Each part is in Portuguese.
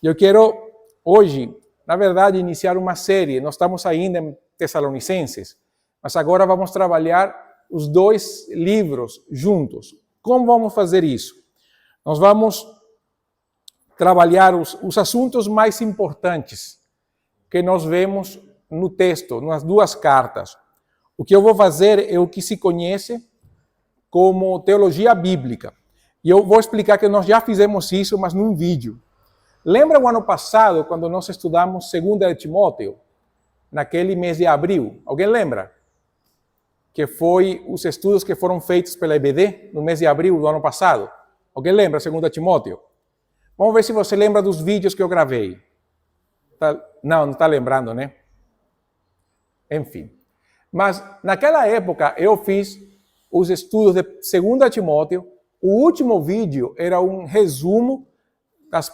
Eu quero hoje, na verdade, iniciar uma série. Nós estamos ainda em Tessalonicenses, mas agora vamos trabalhar os dois livros juntos. Como vamos fazer isso? Nós vamos trabalhar os assuntos mais importantes que nós vemos no texto, nas duas cartas. O que eu vou fazer é o que se conhece como teologia bíblica. E eu vou explicar que nós já fizemos isso, mas num vídeo. Lembra o ano passado, quando nós estudamos 2 Timóteo, naquele mês de abril? Alguém lembra? Que foi os estudos que foram feitos pela EBD no mês de abril do ano passado. Alguém lembra 2 Timóteo? Vamos ver se você lembra dos vídeos que eu gravei. Não está lembrando, né? Enfim. Mas naquela época eu fiz os estudos de 2 Timóteo. O último vídeo era um resumo dos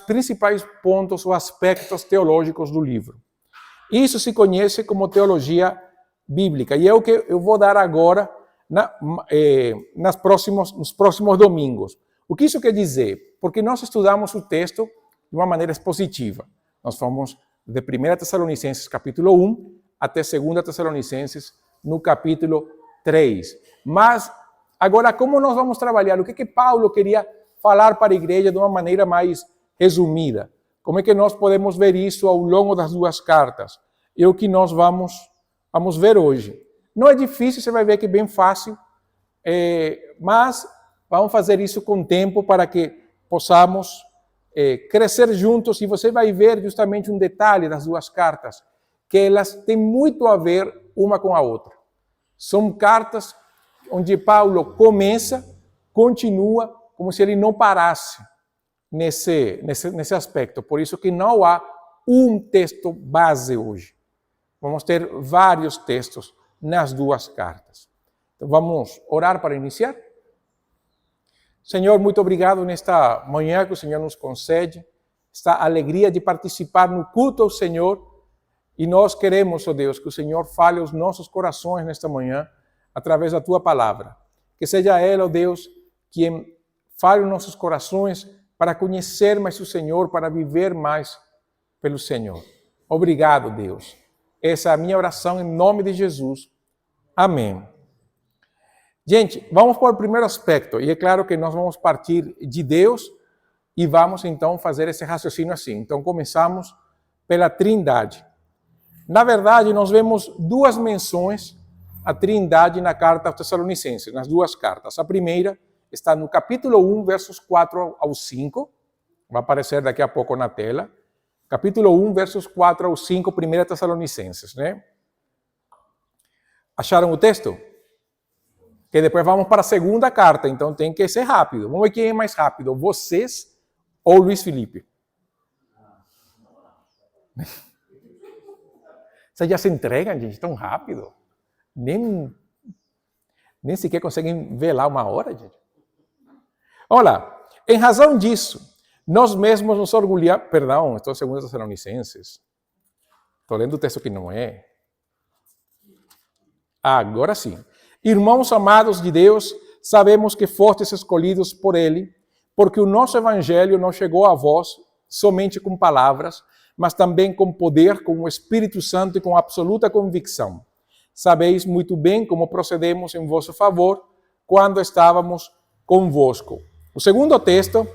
principais pontos ou aspectos teológicos do livro. Isso se conhece como teologia bíblica. E é o que eu vou dar agora nos próximos domingos. O que isso quer dizer? Porque nós estudamos o texto de uma maneira expositiva. Nós fomos de 1 Tessalonicenses capítulo 1 até 2 Tessalonicenses no capítulo 3. Mas agora, como nós vamos trabalhar? O que Paulo queria falar para a igreja de uma maneira mais resumida? Como é que nós podemos ver isso ao longo das duas cartas? É o que nós vamos ver hoje. Não é difícil, você vai ver que é bem fácil, mas vamos fazer isso com tempo para que possamos crescer juntos, e você vai ver justamente um detalhe das duas cartas, que elas têm muito a ver uma com a outra. São cartas onde Paulo começa, continua, como se ele não parasse nesse aspecto. Por isso que não há um texto base hoje. Vamos ter vários textos nas duas cartas. Então vamos orar para iniciar? Senhor, muito obrigado nesta manhã que o Senhor nos concede, esta alegria de participar no culto ao Senhor. E nós queremos, ó Deus, que o Senhor fale aos nossos corações nesta manhã, através da Tua palavra. Que seja ela, ó Deus, quem fale aos nossos corações para conhecer mais o Senhor, para viver mais pelo Senhor. Obrigado, Deus. Essa é a minha oração em nome de Jesus. Amém. Gente, vamos para o primeiro aspecto. E é claro que nós vamos partir de Deus e vamos então fazer esse raciocínio assim. Então começamos pela Trindade. Na verdade, nós vemos duas menções à Trindade na carta aos Tessalonicenses, nas duas cartas. A primeira está no capítulo 1, versos 4 ao 5. Vai aparecer daqui a pouco na tela. Capítulo 1, versos 4 ao 5, 1 Tessalonicenses, né? Acharam o texto? Que depois vamos para a segunda carta, então tem que ser rápido. Vamos ver quem é mais rápido, vocês ou Luiz Felipe? Vocês já se entregam, gente, tão rápido. Nem sequer conseguem ver lá uma hora, gente. Olha, em razão disso, nós mesmos nos orgulhamos... Perdão, estou em 2 Tessalonicenses. Estou lendo o texto que não é. Agora sim. Irmãos amados de Deus, sabemos que fostes escolhidos por Ele, porque o nosso evangelho não chegou a vós somente com palavras, mas também com poder, com o Espírito Santo e com absoluta convicção. Sabeis muito bem como procedemos em vosso favor quando estávamos convosco. O segundo texto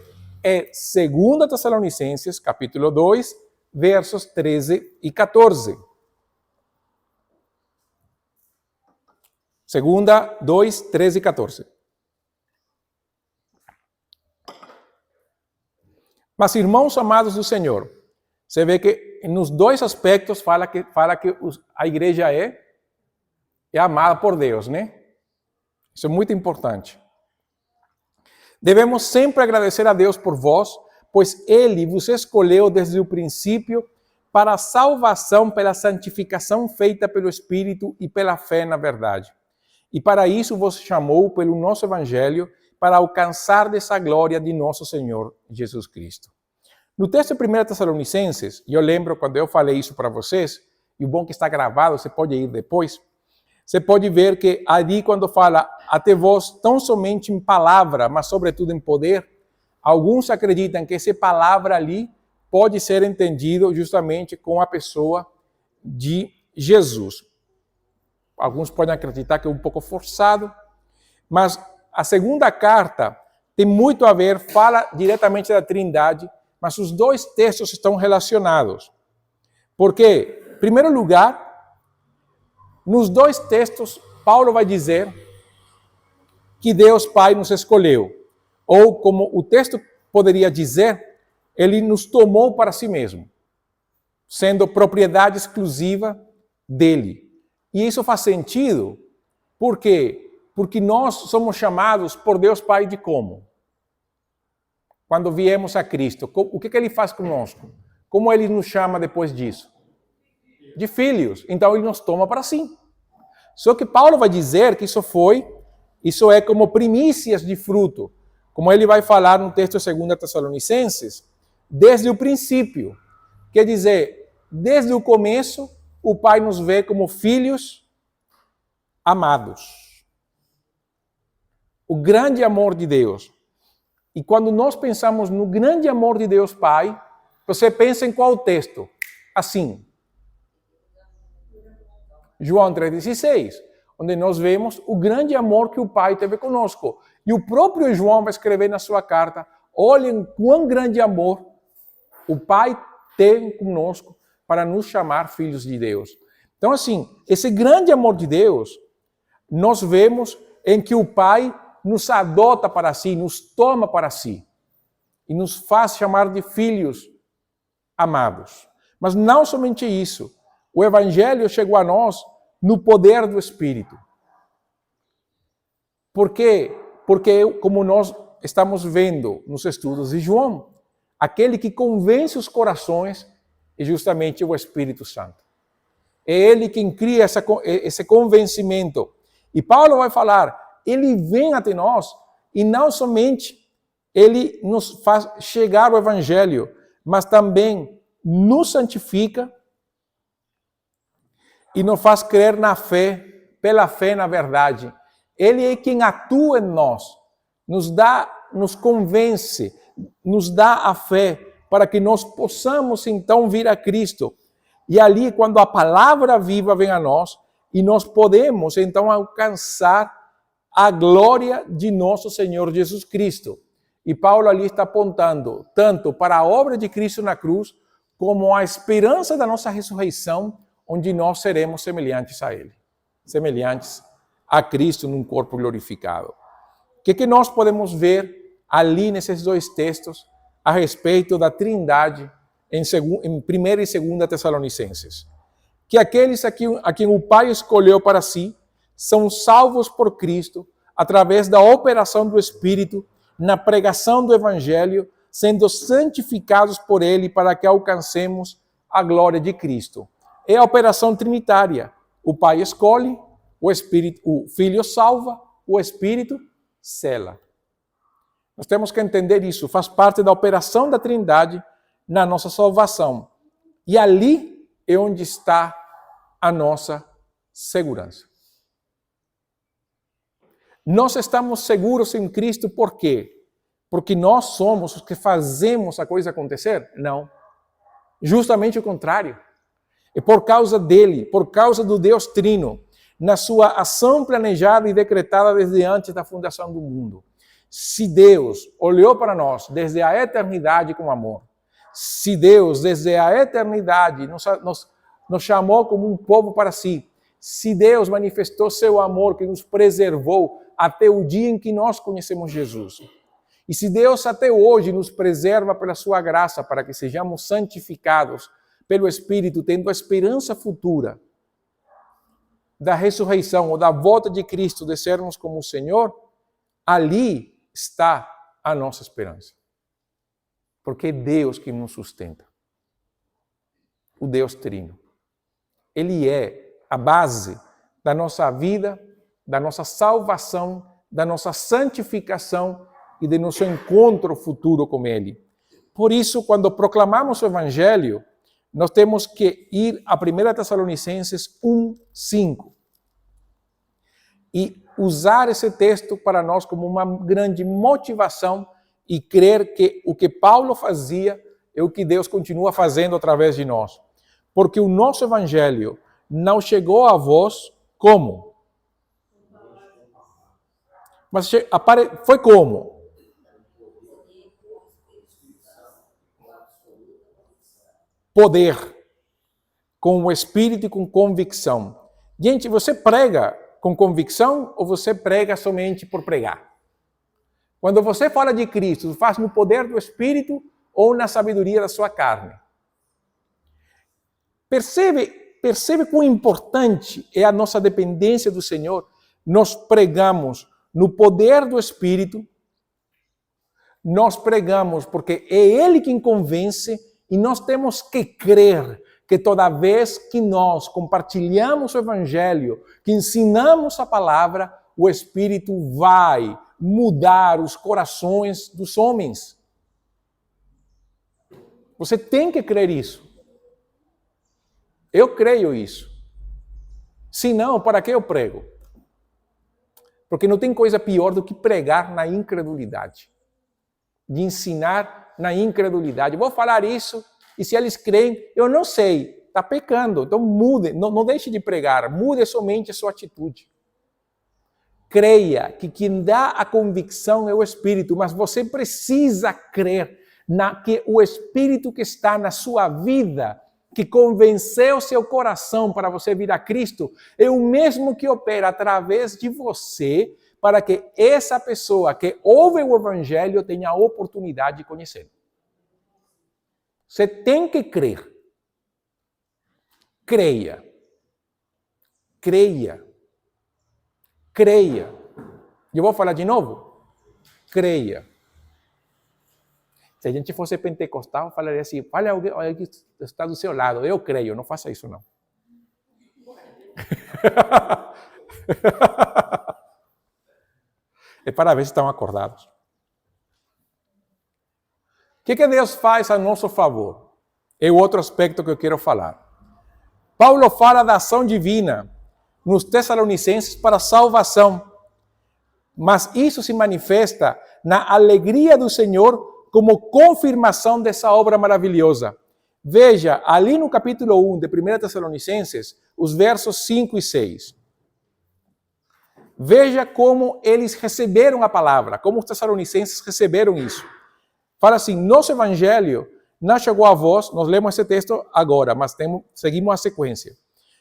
é 2 Tessalonicenses, capítulo 2, versos 13 e 14. 2, 13 e 14. Mas, irmãos amados do Senhor, você vê que nos dois aspectos fala que a igreja é amada por Deus, né? Isso é muito importante. Devemos sempre agradecer a Deus por vós, pois Ele vos escolheu desde o princípio para a salvação pela santificação feita pelo Espírito e pela fé na verdade. E para isso vos chamou pelo nosso Evangelho, para alcançar dessa glória de nosso Senhor Jesus Cristo. No texto de 1 Tessalonicenses, e eu lembro quando eu falei isso para vocês, e o bom que está gravado, você pode ir depois, você pode ver que ali quando fala até vós, tão somente em palavra, mas sobretudo em poder, Alguns acreditam que essa palavra ali pode ser entendido justamente com a pessoa de Jesus. Alguns podem acreditar que é um pouco forçado, mas a segunda carta tem muito a ver, fala diretamente da Trindade, mas os dois textos estão relacionados. Porque, em primeiro lugar, nos dois textos, Paulo vai dizer que Deus Pai nos escolheu. Ou, como o texto poderia dizer, ele nos tomou para si mesmo, sendo propriedade exclusiva dele. E isso faz sentido, por quê? Porque nós somos chamados por Deus Pai de como? Quando viemos a Cristo, o que ele faz conosco? Como ele nos chama depois disso? De filhos. Então ele nos toma para si. Só que Paulo vai dizer que isso é como primícias de fruto, como ele vai falar no texto de 2 Tessalonicenses, desde o princípio. Quer dizer, desde o começo, o Pai nos vê como filhos amados. O grande amor de Deus. E quando nós pensamos no grande amor de Deus Pai, você pensa em qual texto? Assim. João 3,16, onde nós vemos o grande amor que o Pai teve conosco. E o próprio João vai escrever na sua carta, olhem quão grande amor o Pai tem conosco para nos chamar filhos de Deus. Então, assim, esse grande amor de Deus, nós vemos em que o Pai nos adota para si, nos toma para si e nos faz chamar de filhos amados. Mas não somente isso. O Evangelho chegou a nós no poder do Espírito. Por quê? Porque, como nós estamos vendo nos estudos de João, aquele que convence os corações é justamente o Espírito Santo. É ele quem cria esse convencimento. E Paulo vai falar, ele vem até nós e não somente ele nos faz chegar ao Evangelho, mas também nos santifica e nos faz crer na fé, pela fé na verdade. Ele é quem atua em nós, nos convence, nos dá a fé para que nós possamos então vir a Cristo. E ali, quando a palavra viva vem a nós, e nós podemos então alcançar a glória de nosso Senhor Jesus Cristo. E Paulo ali está apontando tanto para a obra de Cristo na cruz, como a esperança da nossa ressurreição, onde nós seremos semelhantes a Ele, semelhantes a Cristo num corpo glorificado. O que nós podemos ver ali nesses dois textos a respeito da Trindade em 1 e 2 Tessalonicenses? Que aqueles a quem o Pai escolheu para si são salvos por Cristo através da operação do Espírito na pregação do Evangelho, sendo santificados por Ele para que alcancemos a glória de Cristo. É a operação trinitária. O Pai escolhe, o Filho salva, o Espírito sela. Nós temos que entender isso, faz parte da operação da Trindade na nossa salvação. E ali é onde está a nossa segurança. Nós estamos seguros em Cristo por quê? Porque nós somos os que fazemos a coisa acontecer? Não. Justamente o contrário. É por causa dele, por causa do Deus Trino, na sua ação planejada e decretada desde antes da fundação do mundo. Se Deus olhou para nós desde a eternidade com amor, se Deus desde a eternidade nos chamou como um povo para si, se Deus manifestou seu amor que nos preservou até o dia em que nós conhecemos Jesus, e se Deus até hoje nos preserva pela sua graça para que sejamos santificados pelo Espírito, tendo a esperança futura da ressurreição ou da volta de Cristo, de sermos como o Senhor, ali está a nossa esperança. Porque é Deus que nos sustenta. O Deus Trino. Ele é a base da nossa vida, da nossa salvação, da nossa santificação e de nosso encontro futuro com Ele. Por isso, quando proclamamos o Evangelho, nós temos que ir a 1 Tessalonicenses 1:5 e usar esse texto para nós como uma grande motivação e crer que o que Paulo fazia é o que Deus continua fazendo através de nós. Porque o nosso evangelho não chegou a vós como? Mas foi como? Poder, com o Espírito e com convicção. Gente, você prega com convicção ou você prega somente por pregar? Quando você fala de Cristo, faz no poder do Espírito ou na sabedoria da sua carne? Percebe quão importante é a nossa dependência do Senhor? Nós pregamos no poder do Espírito, nós pregamos porque é Ele quem convence e nós temos que crer que toda vez que nós compartilhamos o Evangelho, que ensinamos a palavra, o Espírito vai mudar os corações dos homens. Você tem que crer isso. Eu creio isso. Se não, para que eu prego? Porque não tem coisa pior do que pregar na incredulidade. De ensinar na incredulidade. Eu vou falar isso e se eles creem, eu não sei, está pecando. Então mude, não deixe de pregar, mude somente a sua atitude. Creia que quem dá a convicção é o Espírito, mas você precisa crer que o Espírito que está na sua vida, que convenceu seu coração para você vir a Cristo, é o mesmo que opera através de você para que essa pessoa que ouve o Evangelho tenha a oportunidade de conhecê-lo. Você tem que crer. Creia. Creia. Creia. Eu vou falar de novo? Creia. Se a gente fosse pentecostal, eu falaria assim, fale alguém que está do seu lado, eu creio, não faça isso não. É para ver se estão acordados. O que Deus faz a nosso favor? É o outro aspecto que eu quero falar. Paulo fala da ação divina nos Tessalonicenses para a salvação. Mas isso se manifesta na alegria do Senhor como confirmação dessa obra maravilhosa. Veja, ali no capítulo 1 de 1 Tessalonicenses, os versos 5 e 6. Veja como eles receberam a palavra, como os tessalonicenses receberam isso. Fala assim, nosso evangelho não chegou a vós, nós lemos esse texto agora, mas seguimos a sequência.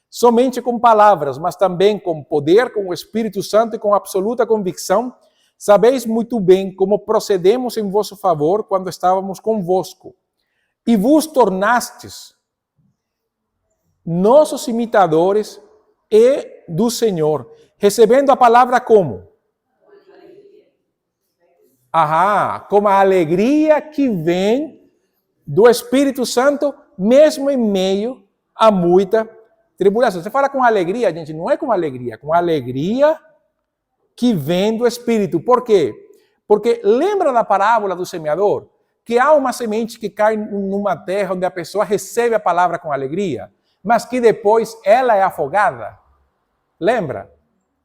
Somente com palavras, mas também com poder, com o Espírito Santo e com absoluta convicção, sabeis muito bem como procedemos em vosso favor quando estávamos convosco. E vos tornastes nossos imitadores e do Senhor, recebendo a palavra como? Com a alegria que vem do Espírito Santo, mesmo em meio a muita tribulação. Você fala com alegria, gente, não é com alegria que vem do Espírito. Por quê? Porque lembra da parábola do semeador? Que há uma semente que cai numa terra onde a pessoa recebe a palavra com alegria, mas que depois ela é afogada. Lembra?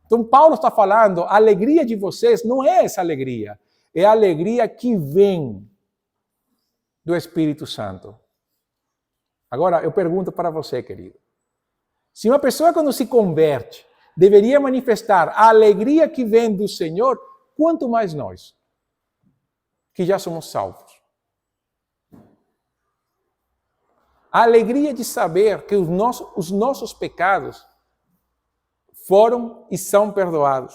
Então Paulo está falando, a alegria de vocês não é essa alegria, é a alegria que vem do Espírito Santo. Agora, eu pergunto para você, querido. Se uma pessoa, quando se converte, deveria manifestar a alegria que vem do Senhor, quanto mais nós, que já somos salvos. A alegria de saber que os nossos pecados foram e são perdoados.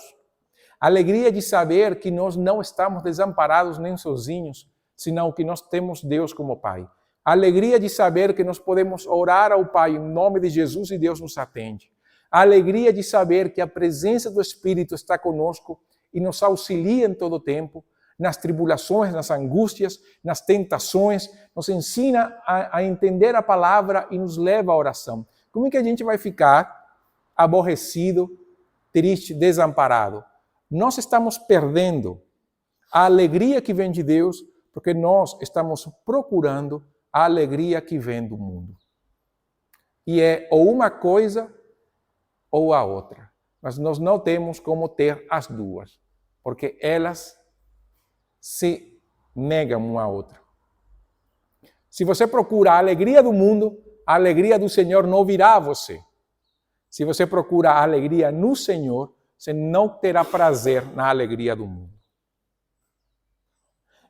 A alegria de saber que nós não estamos desamparados nem sozinhos, senão que nós temos Deus como Pai. A alegria de saber que nós podemos orar ao Pai em nome de Jesus e Deus nos atende. A alegria de saber que a presença do Espírito está conosco e nos auxilia em todo o tempo, nas tribulações, nas angústias, nas tentações, nos ensina a entender a palavra e nos leva à oração. Como é que a gente vai ficar aborrecido, triste, desamparado? Nós estamos perdendo a alegria que vem de Deus porque nós estamos procurando a alegria que vem do mundo. E é ou uma coisa ou a outra. Mas nós não temos como ter as duas, porque elas se negam uma a outra. Se você procura a alegria do mundo, a alegria do Senhor não virá a você. Se você procura a alegria no Senhor, você não terá prazer na alegria do mundo.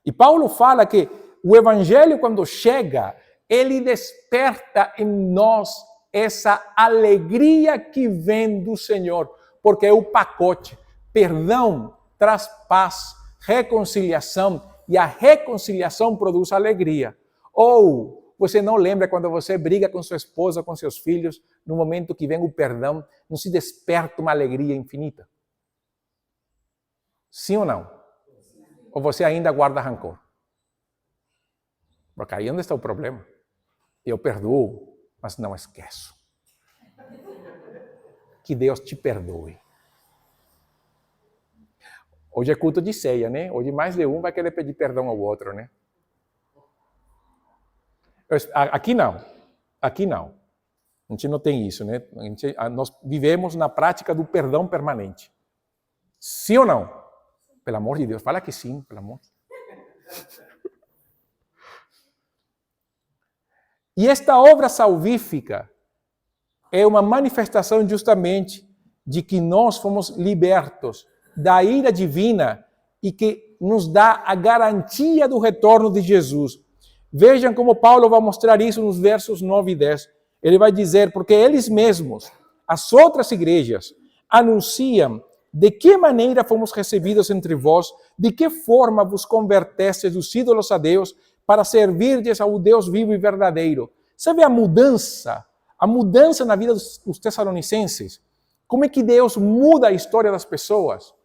E Paulo fala que o Evangelho, quando chega, ele desperta em nós essa alegria que vem do Senhor, porque é o pacote. Perdão traz paz, reconciliação, e a reconciliação produz alegria. Ou você não lembra quando você briga com sua esposa, com seus filhos, no momento que vem o perdão, não se desperta uma alegria infinita? Sim ou não? Ou você ainda guarda rancor? Porque aí é onde está o problema. Eu perdoo, mas não esqueço. Que Deus te perdoe. Hoje é culto de ceia, né? Hoje mais de um vai querer pedir perdão ao outro, né? Aqui não. Aqui não. A gente não tem isso, né? Nós vivemos na prática do perdão permanente. Sim ou não? Pelo amor de Deus, fala que sim, pelo amor. E esta obra salvífica é uma manifestação justamente de que nós fomos libertos da ira divina e que nos dá a garantia do retorno de Jesus. Vejam como Paulo vai mostrar isso nos versos 9 e 10. Ele vai dizer, porque eles mesmos, as outras igrejas, anunciam de que maneira fomos recebidos entre vós, de que forma vos convertestes dos ídolos a Deus, para servirdes ao Deus vivo e verdadeiro. Sabe a mudança na vida dos tessalonicenses? Como é que Deus muda a história das pessoas?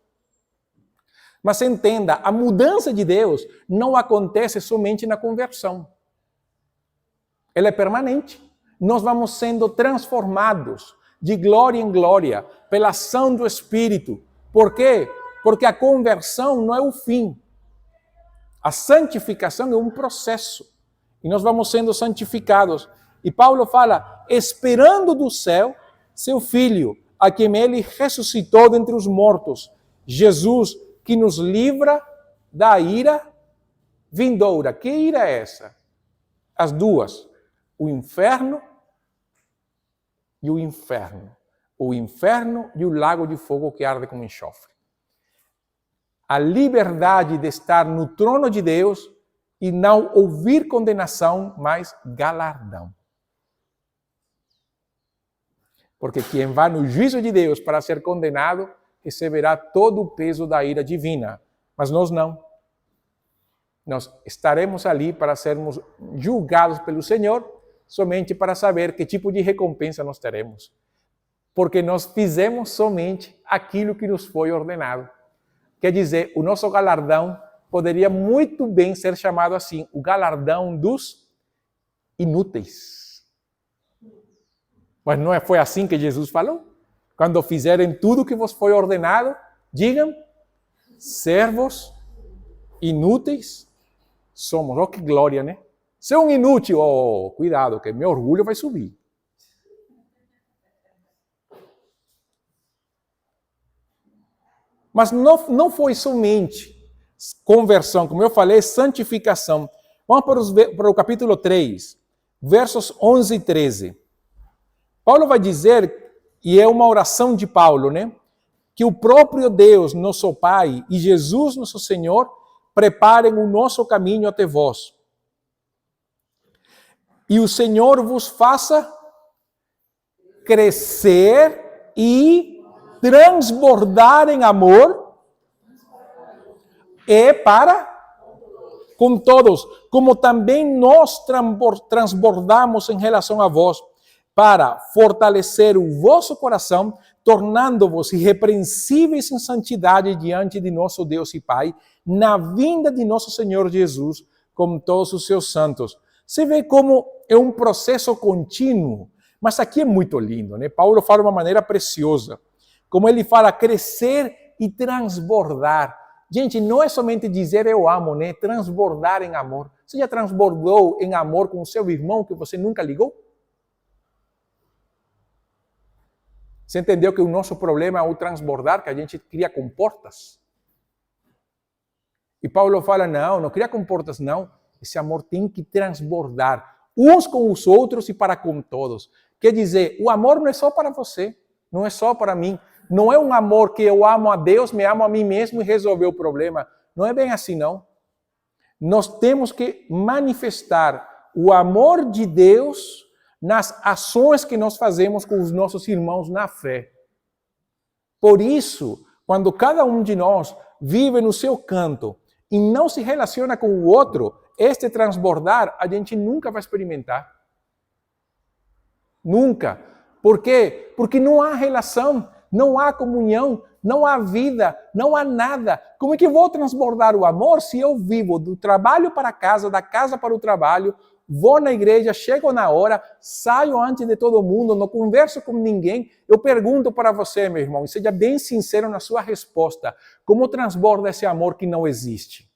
Mas entenda, a mudança de Deus não acontece somente na conversão. Ela é permanente. Nós vamos sendo transformados de glória em glória pela ação do Espírito. Por quê? Porque a conversão não é o fim. A santificação é um processo. E nós vamos sendo santificados. E Paulo fala, esperando do céu seu Filho, a quem ele ressuscitou dentre os mortos, Jesus, que nos livra da ira vindoura. Que ira é essa? As duas. O inferno e o inferno. O inferno e o lago de fogo que arde como enxofre. A liberdade de estar no trono de Deus e não ouvir condenação, mas galardão. Porque quem vai no juízo de Deus para ser condenado, receberá todo o peso da ira divina. Mas nós não. Nós estaremos ali para sermos julgados pelo Senhor, somente para saber que tipo de recompensa nós teremos. Porque nós fizemos somente aquilo que nos foi ordenado. Quer dizer, o nosso galardão poderia muito bem ser chamado assim, o galardão dos inúteis. Mas não foi assim que Jesus falou? Quando fizerem tudo o que vos foi ordenado, digam, servos inúteis somos. Oh, que glória, né? Ser um inútil, oh, cuidado, que meu orgulho vai subir. Mas não foi somente conversão, como eu falei, santificação. Vamos para o capítulo 3, versos 11 e 13. Paulo vai dizer, e é uma oração de Paulo, né? Que o próprio Deus, nosso Pai, e Jesus, nosso Senhor, preparem o nosso caminho até vós. E o Senhor vos faça crescer e transbordar em amor e para com todos, como também nós transbordamos em relação a vós, para fortalecer o vosso coração, tornando-vos irrepreensíveis em santidade diante de nosso Deus e Pai, na vinda de nosso Senhor Jesus, com todos os seus santos. Você vê como é um processo contínuo, mas aqui é muito lindo, né? Paulo fala de uma maneira preciosa, como ele fala, crescer e transbordar. Gente, não é somente dizer eu amo, né? Transbordar em amor. Você já transbordou em amor com o seu irmão que você nunca ligou? Você entendeu que o nosso problema é o transbordar, que a gente cria comportas? E Paulo fala, não cria comportas, não. Esse amor tem que transbordar uns com os outros e para com todos. Quer dizer, o amor não é só para você, não é só para mim. Não é um amor que eu amo a Deus, me amo a mim mesmo e resolver o problema. Não é bem assim, não. Nós temos que manifestar o amor de Deus nas ações que nós fazemos com os nossos irmãos na fé. Por isso, quando cada um de nós vive no seu canto e não se relaciona com o outro, este transbordar a gente nunca vai experimentar. Nunca. Por quê? Porque não há relação, não há comunhão, não há vida, não há nada. Como é que eu vou transbordar o amor se eu vivo do trabalho para a casa, da casa para o trabalho, vou na igreja, chego na hora, saio antes de todo mundo, não converso com ninguém? Eu pergunto para você, meu irmão, e seja bem sincero na sua resposta, como transborda esse amor que não existe?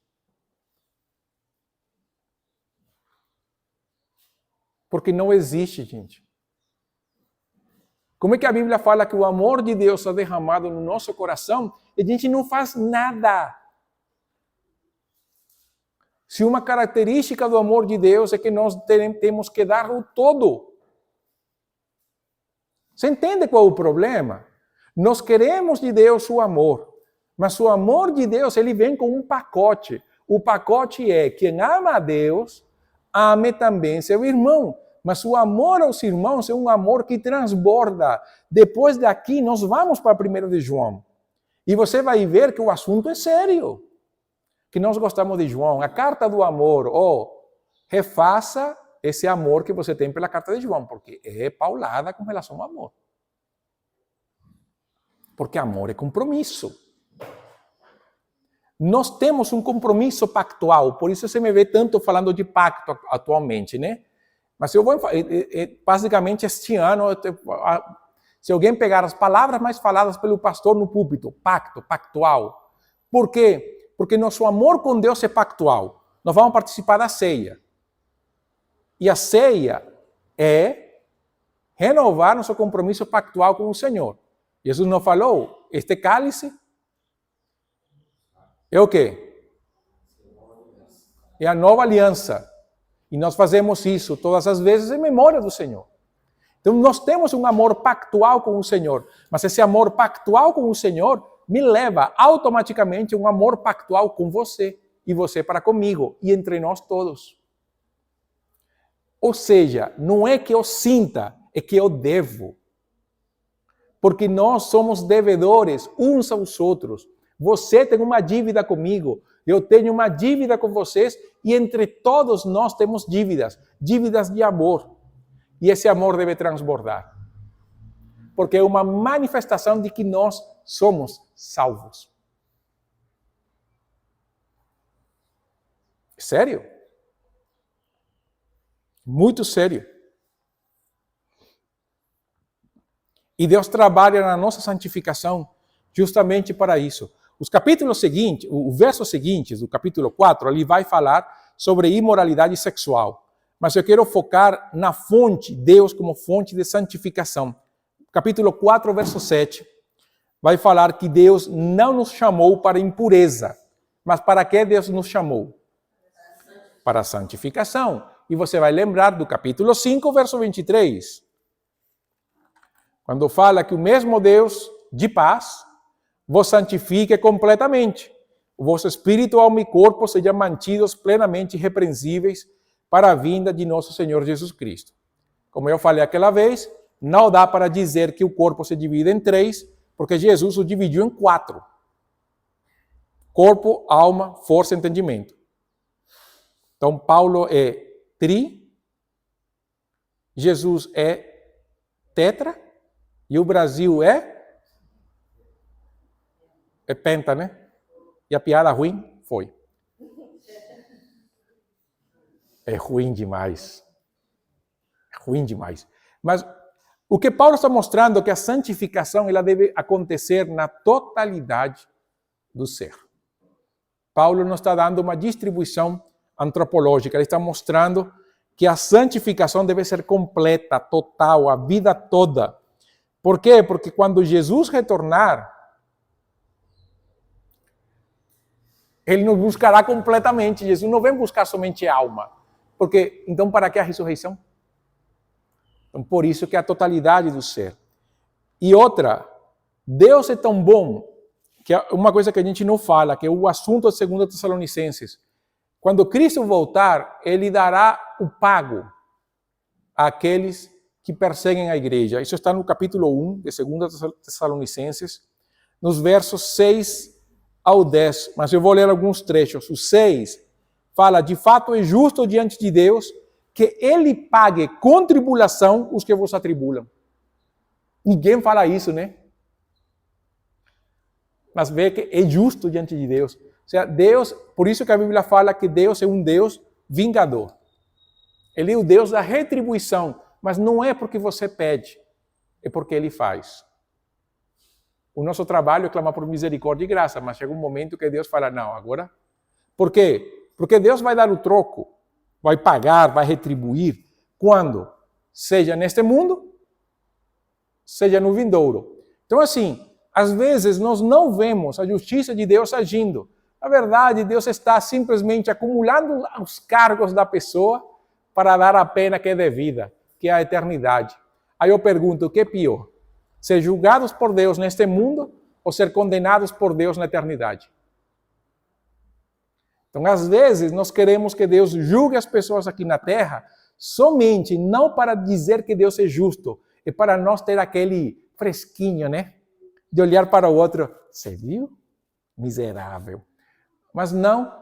Porque não existe, gente. Como é que a Bíblia fala que o amor de Deus está derramado no nosso coração e a gente não faz nada? Se uma característica do amor de Deus é que nós temos que dar o todo. Você entende qual é o problema? Nós queremos de Deus o amor, mas o amor de Deus ele vem com um pacote. O pacote é quem ama a Deus, ame também seu irmão. Mas o amor aos irmãos é um amor que transborda. Depois daqui, nós vamos para 1 de João. E você vai ver que o assunto é sério. Que nós gostamos de João. A carta do amor. Refaça esse amor que você tem pela carta de João. Porque é paulada com relação ao amor. Porque amor é compromisso. Nós temos um compromisso pactual. Por isso você me vê tanto falando de pacto atualmente, né? Mas eu vou, basicamente, este ano, se alguém pegar as palavras mais faladas pelo pastor no púlpito, pacto, pactual. Por quê? Porque nosso amor com Deus é pactual. Nós vamos participar da ceia. E a ceia é renovar nosso compromisso pactual com o Senhor. Jesus não falou, este cálice é o quê? É a nova aliança. E nós fazemos isso todas as vezes em memória do Senhor. Então nós temos um amor pactual com o Senhor. Mas esse amor pactual com o Senhor me leva automaticamente a um amor pactual com você. E você para comigo. E entre nós todos. Ou seja, não é que eu sinta, é que eu devo. Porque nós somos devedores uns aos outros. Você tem uma dívida comigo. Eu tenho uma dívida com vocês e entre todos nós temos dívidas de amor. E esse amor deve transbordar. Porque é uma manifestação de que nós somos salvos. Sério? Muito sério. E Deus trabalha na nossa santificação justamente para isso. Os capítulos seguintes, o verso seguinte, do capítulo 4, ali vai falar sobre imoralidade sexual. Mas eu quero focar na fonte, Deus como fonte de santificação. Capítulo 4, verso 7, vai falar que Deus não nos chamou para impureza. Mas para que Deus nos chamou? Para a santificação. E você vai lembrar do capítulo 5, verso 23. Quando fala que o mesmo Deus de paz vos santifique completamente. O vosso espírito, alma e corpo sejam mantidos plenamente irrepreensíveis para a vinda de nosso Senhor Jesus Cristo. Como eu falei aquela vez, não dá para dizer que o corpo se divide em 3, porque Jesus o dividiu em 4. Corpo, alma, força e entendimento. Então, Paulo é tri, Jesus é tetra, e o Brasil é penta, né? E a piada ruim foi. É ruim demais. É ruim demais. Mas o que Paulo está mostrando é que a santificação ela deve acontecer na totalidade do ser. Paulo não está dando uma distribuição antropológica, ele está mostrando que a santificação deve ser completa, total, a vida toda. Por quê? Porque quando Jesus retornar, Ele nos buscará completamente. Jesus não vem buscar somente a alma. Porque, então, para que a ressurreição? Então, por isso que é a totalidade do ser. E outra, Deus é tão bom, que é uma coisa que a gente não fala, que é o assunto de 2 Tessalonicenses. Quando Cristo voltar, Ele dará o pago àqueles que perseguem a igreja. Isso está no capítulo 1 de 2 Tessalonicenses, nos versos 6 ao 10. Mas eu vou ler alguns trechos. O 6 fala, de fato é justo diante de Deus que Ele pague com tribulação os que vos atribulam. Ninguém fala isso, né? Mas vê que é justo diante de Deus. Ou seja, Deus, por isso que a Bíblia fala que Deus é um Deus vingador. Ele é o Deus da retribuição, mas não é porque você pede, é porque Ele faz. O nosso trabalho é clamar por misericórdia e graça, mas chega um momento que Deus fala, não, agora... Por quê? Porque Deus vai dar o troco, vai pagar, vai retribuir, quando? Seja neste mundo, seja no vindouro. Então, assim, às vezes nós não vemos a justiça de Deus agindo. Na verdade, Deus está simplesmente acumulando os cargos da pessoa para dar a pena que é devida, que é a eternidade. Aí eu pergunto, o que é pior? Ser julgados por Deus neste mundo ou ser condenados por Deus na eternidade? Então, às vezes, nós queremos que Deus julgue as pessoas aqui na terra somente, não para dizer que Deus é justo, é para nós ter aquele fresquinho, né? De olhar para o outro, você viu? Miserável. Mas não.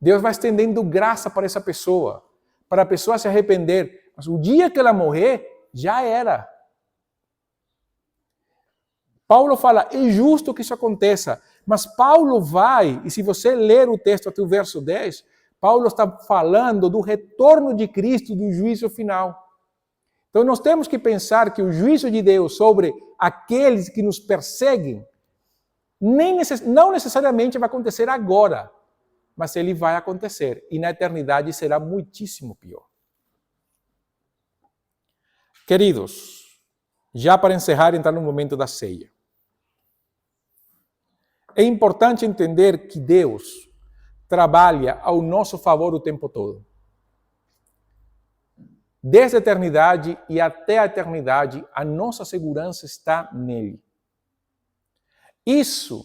Deus vai estendendo graça para essa pessoa, para a pessoa se arrepender. Mas o dia que ela morrer, já era. Paulo fala, é justo que isso aconteça. Mas Paulo vai, e se você ler o texto até o verso 10, Paulo está falando do retorno de Cristo, do juízo final. Então nós temos que pensar que o juízo de Deus sobre aqueles que nos perseguem, não necessariamente vai acontecer agora, mas ele vai acontecer, e na eternidade será muitíssimo pior. Queridos, já para encerrar, entrar no momento da ceia. É importante entender que Deus trabalha ao nosso favor o tempo todo. Desde a eternidade e até a eternidade, a nossa segurança está nele. Isso,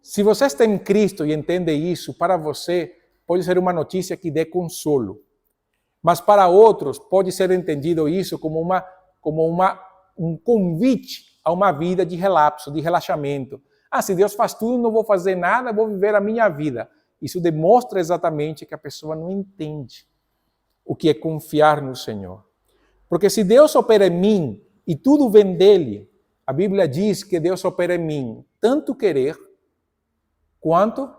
se você está em Cristo e entende isso, para você pode ser uma notícia que dê consolo. Mas para outros pode ser entendido isso como um convite a uma vida de relapso, de relaxamento. Ah, se Deus faz tudo, não vou fazer nada, vou viver a minha vida. Isso demonstra exatamente que a pessoa não entende o que é confiar no Senhor. Porque se Deus opera em mim e tudo vem dele, a Bíblia diz que Deus opera em mim tanto querer quanto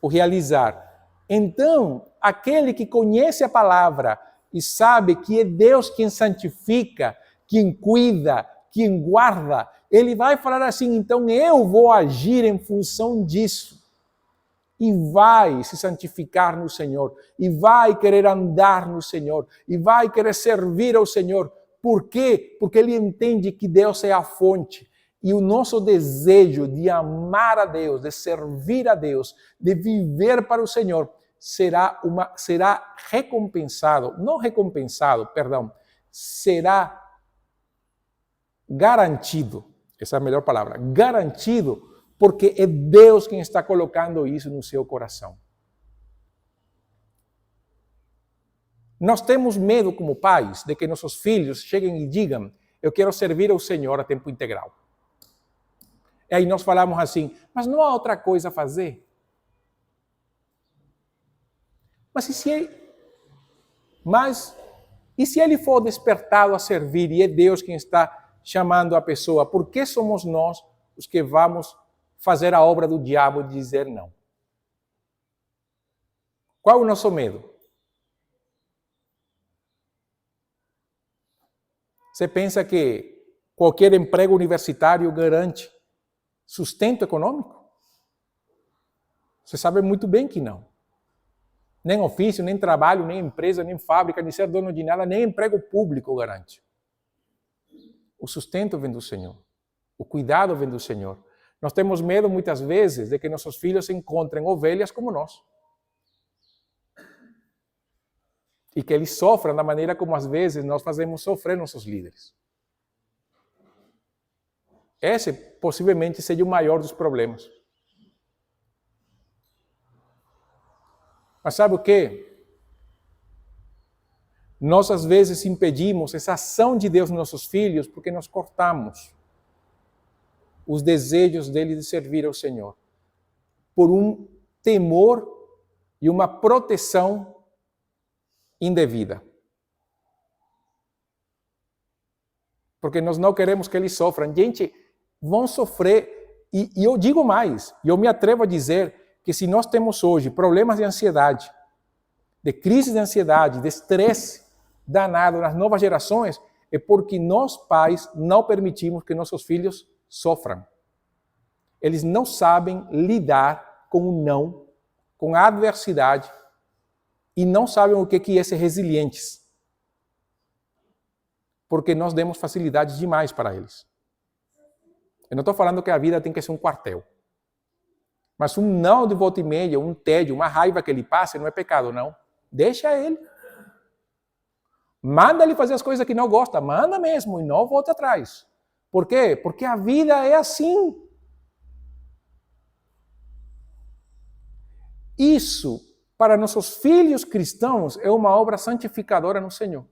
o realizar. Então, aquele que conhece a palavra e sabe que é Deus quem santifica, quem cuida, quem guarda, ele vai falar assim, então eu vou agir em função disso. E vai se santificar no Senhor, e vai querer andar no Senhor, e vai querer servir ao Senhor. Por quê? Porque ele entende que Deus é a fonte. E o nosso desejo de amar a Deus, de servir a Deus, de viver para o Senhor, será recompensado, será garantido. Essa é a melhor palavra, garantido, porque é Deus quem está colocando isso no seu coração. Nós temos medo como pais de que nossos filhos cheguem e digam, eu quero servir ao Senhor a tempo integral. E aí nós falamos assim, mas não há outra coisa a fazer? Mas e se ele for despertado a servir e é Deus quem está chamando a pessoa, por que somos nós os que vamos fazer a obra do diabo de dizer não? Qual é o nosso medo? Você pensa que qualquer emprego universitário garante sustento econômico? Você sabe muito bem que não. Nem ofício, nem trabalho, nem empresa, nem fábrica, nem ser dono de nada, nem emprego público garante. O sustento vem do Senhor. O cuidado vem do Senhor. Nós temos medo, muitas vezes, de que nossos filhos encontrem ovelhas como nós. E que eles sofram da maneira como, às vezes, nós fazemos sofrer nossos líderes. Esse, possivelmente, seja o maior dos problemas. Mas sabe o quê? Nós, às vezes, impedimos essa ação de Deus nos nossos filhos porque nós cortamos os desejos deles de servir ao Senhor por um temor e uma proteção indevida. Porque nós não queremos que eles sofram. Gente, vão sofrer, e eu digo mais, eu me atrevo a dizer que se nós temos hoje problemas de ansiedade, de crise de ansiedade, de estresse danado nas novas gerações, é porque nós, pais, não permitimos que nossos filhos sofram. Eles não sabem lidar com o não, com a adversidade, e não sabem o que é ser resilientes. Porque nós demos facilidades demais para eles. Eu não estou falando que a vida tem que ser um quartel. Mas um não de volta e meia, um tédio, uma raiva que ele passe, não é pecado, não. Deixa ele. Manda ele fazer as coisas que não gosta. Manda mesmo e não volta atrás. Por quê? Porque a vida é assim. Isso, para nossos filhos cristãos, é uma obra santificadora no Senhor.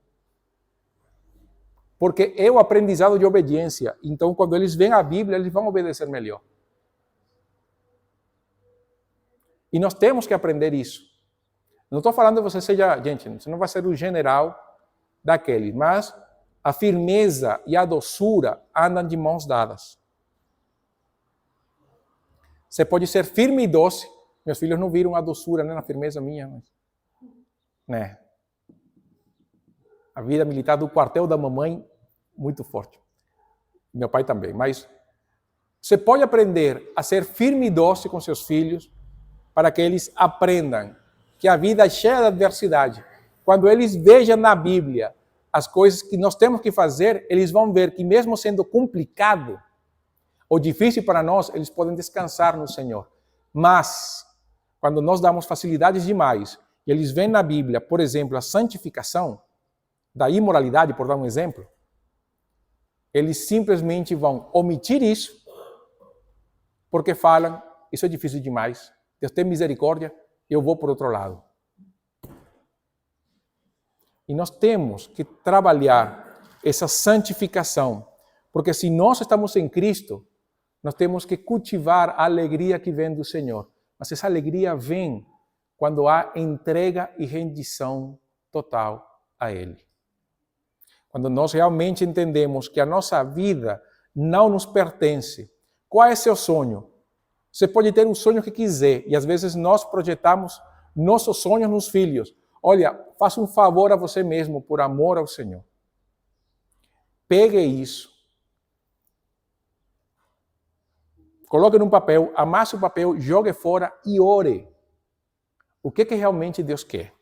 Porque é o aprendizado de obediência. Então, quando eles veem a Bíblia, eles vão obedecer melhor. E nós temos que aprender isso. Não estou falando que você seja, gente, você não vai ser o general daquele, mas a firmeza e a doçura andam de mãos dadas. Você pode ser firme e doce. Meus filhos não viram a doçura, né, na firmeza minha, mas, né? A vida militar do quartel da mamãe, muito forte. Meu pai também. Mas você pode aprender a ser firme e doce com seus filhos para que eles aprendam que a vida é cheia de adversidade. Quando eles vejam na Bíblia as coisas que nós temos que fazer, eles vão ver que mesmo sendo complicado ou difícil para nós, eles podem descansar no Senhor. Mas, quando nós damos facilidades demais, e eles veem na Bíblia, por exemplo, a santificação da imoralidade, por dar um exemplo, eles simplesmente vão omitir isso, porque falam, isso é difícil demais, Deus tem misericórdia, eu vou por outro lado. E nós temos que trabalhar essa santificação, porque se nós estamos em Cristo, nós temos que cultivar a alegria que vem do Senhor. Mas essa alegria vem quando há entrega e rendição total a Ele. Quando nós realmente entendemos que a nossa vida não nos pertence. Qual é seu sonho? Você pode ter o sonho que quiser, e às vezes nós projetamos nossos sonhos nos filhos. Olha, faça um favor a você mesmo, por amor ao Senhor. Pegue isso. Coloque num papel, amasse o papel, jogue fora e ore. O que realmente Deus quer?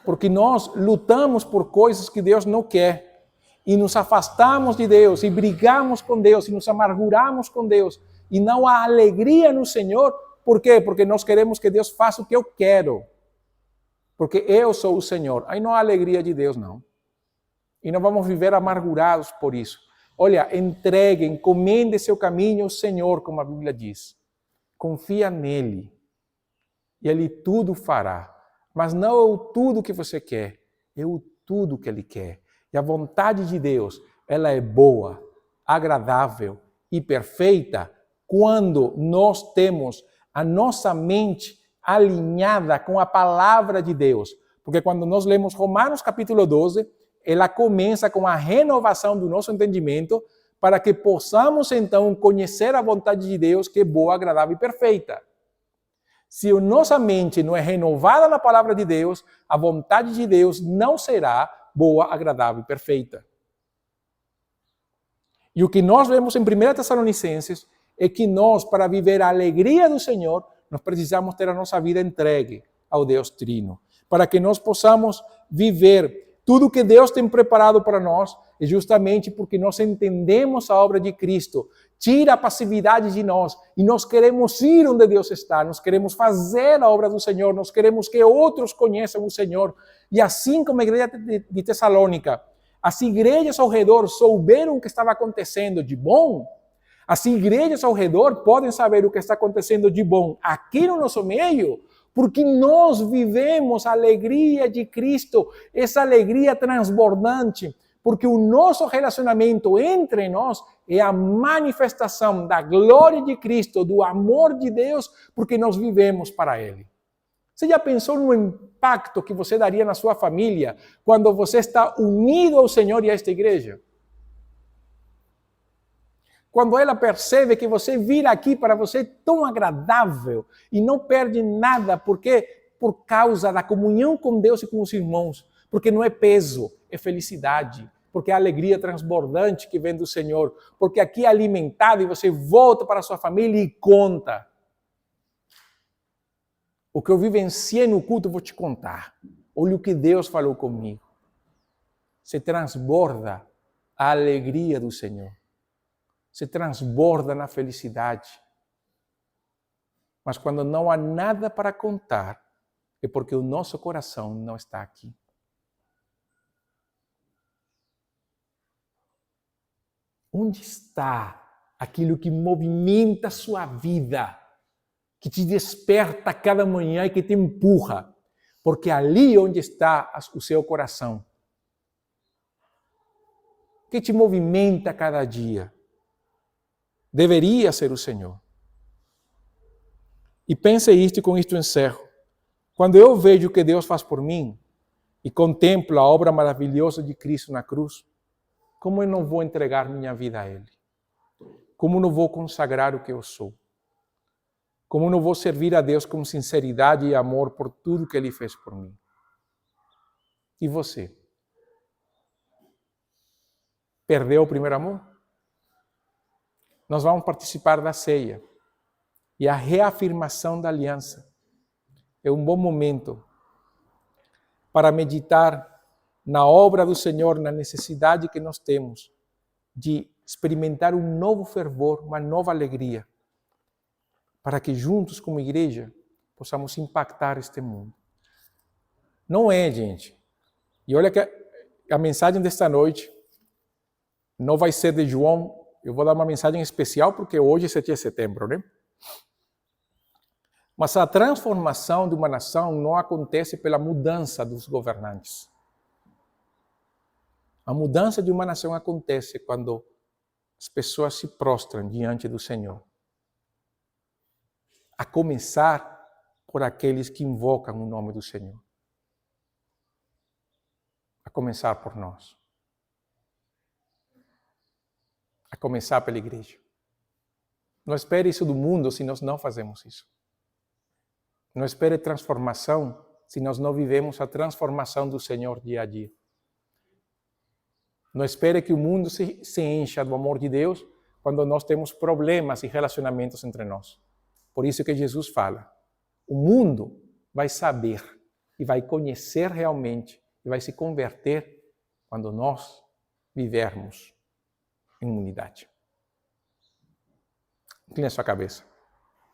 Porque nós lutamos por coisas que Deus não quer. E nos afastamos de Deus, e brigamos com Deus, e nos amarguramos com Deus. E não há alegria no Senhor. Por quê? Porque nós queremos que Deus faça o que eu quero. Porque eu sou o Senhor. Aí não há alegria de Deus, não. E não vamos viver amargurados por isso. Olha, entregue, encomende seu caminho ao Senhor, como a Bíblia diz. Confia nele. E Ele tudo fará. Mas não é o tudo que você quer, é o tudo que Ele quer. E a vontade de Deus, ela é boa, agradável e perfeita quando nós temos a nossa mente alinhada com a palavra de Deus. Porque quando nós lemos Romanos capítulo 12, ela começa com a renovação do nosso entendimento para que possamos então conhecer a vontade de Deus que é boa, agradável e perfeita. Se a nossa mente não é renovada na palavra de Deus, a vontade de Deus não será boa, agradável e perfeita. E o que nós vemos em 1 Tessalonicenses é que nós, para viver a alegria do Senhor, nós precisamos ter a nossa vida entregue ao Deus Trino. Para que nós possamos viver tudo que Deus tem preparado para nós, é justamente porque nós entendemos a obra de Cristo, tira a passividade de nós e nós queremos ir onde Deus está, nós queremos fazer a obra do Senhor, nós queremos que outros conheçam o Senhor. E assim como a igreja de Tessalônica, as igrejas ao redor souberam o que estava acontecendo de bom, as igrejas ao redor podem saber o que está acontecendo de bom aqui no nosso meio, porque nós vivemos a alegria de Cristo, essa alegria transbordante, porque o nosso relacionamento entre nós é a manifestação da glória de Cristo, do amor de Deus, porque nós vivemos para Ele. Você já pensou no impacto que você daria na sua família quando você está unido ao Senhor e a esta igreja? Quando ela percebe que você vir aqui para você é tão agradável e não perde nada, porque por causa da comunhão com Deus e com os irmãos, porque não é peso, é felicidade, porque é alegria transbordante que vem do Senhor, porque aqui é alimentado e você volta para a sua família e conta. O que eu vivenciei no culto, eu vou te contar. Olha o que Deus falou comigo. Se transborda a alegria do Senhor. Se transborda na felicidade. Mas quando não há nada para contar, é porque o nosso coração não está aqui. Onde está aquilo que movimenta a sua vida, que te desperta cada manhã e que te empurra? Porque ali onde está o seu coração, que te movimenta cada dia, deveria ser o Senhor. E pense isto e com isto encerro. Quando eu vejo o que Deus faz por mim e contemplo a obra maravilhosa de Cristo na cruz, como eu não vou entregar minha vida a Ele? Como não vou consagrar o que eu sou? Como não vou servir a Deus com sinceridade e amor por tudo que Ele fez por mim? E você? Perdeu o primeiro amor? Nós vamos participar da ceia. E a reafirmação da aliança é um bom momento para meditar na obra do Senhor, na necessidade que nós temos de experimentar um novo fervor, uma nova alegria, para que juntos como igreja possamos impactar este mundo. Não é, gente. E olha que a mensagem desta noite não vai ser de João. Eu vou dar uma mensagem especial porque hoje é 7 de setembro, né? Mas a transformação de uma nação não acontece pela mudança dos governantes. A mudança de uma nação acontece quando as pessoas se prostram diante do Senhor. A começar por aqueles que invocam o nome do Senhor. A começar por nós. A começar pela igreja. Não espere isso do mundo se nós não fazemos isso. Não espere transformação se nós não vivemos a transformação do Senhor dia a dia. Não espere que o mundo se encha do amor de Deus quando nós temos problemas e relacionamentos entre nós. Por isso que Jesus fala, o mundo vai saber e vai conhecer realmente e vai se converter quando nós vivermos em unidade. Incline a sua cabeça.